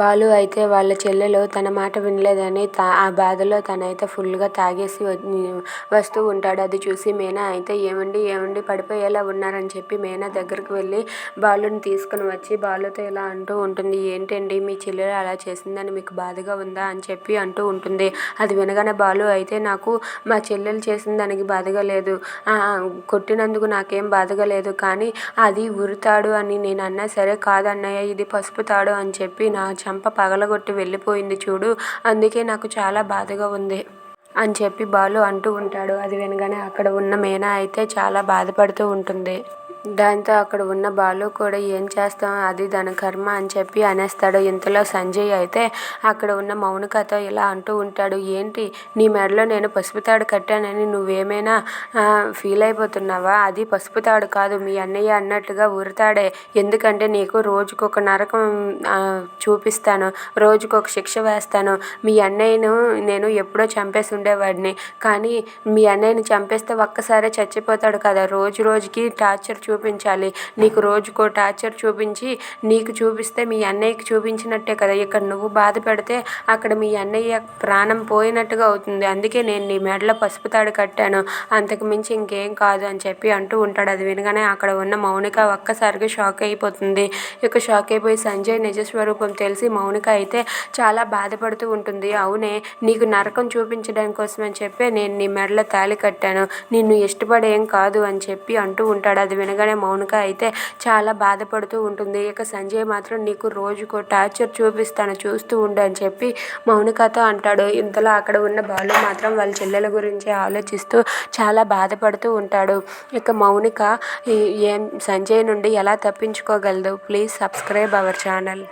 బాలు అయితే వాళ్ళ చెల్లెలు తన మాట వినలేదని ఆ బాధలో తనైతే ఫుల్గా తాగేసి వస్తూ ఉంటాడు. అది చూసి మీనా అయితే ఏమండి ఏమండి పడిపోయేలా ఉన్నారని చెప్పి మీనా దగ్గరికి వెళ్ళి బాలుని తీసుకుని వచ్చి బాలుతో ఇలా అంటూ ఉంటుంది. ఏంటండి మీ చెల్లెలు అలా చేసిందని మీకు బాధగా ఉందా అని చెప్పి అంటూ ఉంటుంది. అది వినగానే బాలు అయితే నాకు మా చెల్లెలు చేసిన దానికి బాధగా లేదు, కొట్టినందుకు నాకేం బాధగా లేదు, కానీ అది ఉరితాడు అని నేను అన్నా సరే కాదన్నయ్య ఇది పసుపు తాడు అని చెప్పి నా చెంప పగలగొట్టి వెళ్ళిపోయింది చూడు, అందుకే నాకు చాలా బాధగా ఉంది అని చెప్పి బాలు అంటూ ఉంటాడు. అది వినగానే అక్కడ ఉన్న మీనా అయితే చాలా బాధపడుతూ ఉంటుంది. దాంతో అక్కడ ఉన్న బాలు కూడా ఏం చేస్తాం అది దాని కర్మ అని చెప్పి అనేస్తాడు. ఇంతలో సంజయ్ అయితే అక్కడ ఉన్న మౌనికతో ఇలా అంటూ ఉంటాడు. ఏంటి నీ మెడలో నేను పసుపు తాడు కట్టానని నువ్వేమైనా ఫీల్ అయిపోతున్నావా? అది పసుపు తాడు కాదు, మీ అన్నయ్య అన్నట్టుగా ఉరితాడే. ఎందుకంటే నీకు రోజుకొక నరకం చూపిస్తాను, రోజుకొక శిక్ష వేస్తాను. మీ అన్నయ్యను నేను ఎప్పుడో చంపేసి ఉండేవాడిని, కానీ మీ అన్నయ్యని చంపేస్తే ఒక్కసారే చచ్చిపోతాడు కదా, రోజు రోజుకి టార్చర్ చూపించాలి. నీకు రోజుకో టార్చర్ చూపించి నీకు చూపిస్తే మీ అన్నయ్యకి చూపించినట్టే కదా. ఇక్కడ నువ్వు బాధ పెడితే అక్కడ మీ అన్నయ్య ప్రాణం పోయినట్టుగా అవుతుంది. అందుకే నేను నీ మెడలో పసుపు తాడు కట్టాను, అంతకు మించి ఇంకేం కాదు అని చెప్పి అంటూ ఉంటాడు. అది వినగానే అక్కడ ఉన్న మౌనిక ఒక్కసారిగా షాక్ అయిపోతుంది. ఇక షాక్ అయిపోయి సంజయ్ నిజస్వరూపం తెలిసి మౌనిక అయితే చాలా బాధపడుతూ ఉంటుంది. అవునే, నీకు నరకం చూపించడం కోసం అని చెప్పి నేను నీ మెడలో తాళి కట్టాను, నిన్ను ఇష్టపడేం కాదు అని చెప్పి అంటూ ఉంటాడు. అది వినగానే మౌనిక అయితే చాలా బాధపడుతూ ఉంటుంది. ఇక సంజయ్ మాత్రం నీకు రోజుకో టార్చర్ చూపిస్తాను, చూస్తూ ఉండు అని చెప్పి మౌనికతో అంటాడు. ఇంతలో అక్కడ ఉన్న బాలు మాత్రం వాళ్ళ చెల్లెల గురించి ఆలోచిస్తూ చాలా బాధపడుతూ ఉంటాడు. ఇక మౌనిక ఏం సంజయ్ నుండి ఎలా తప్పించుకోగలదు? Please subscribe our channel.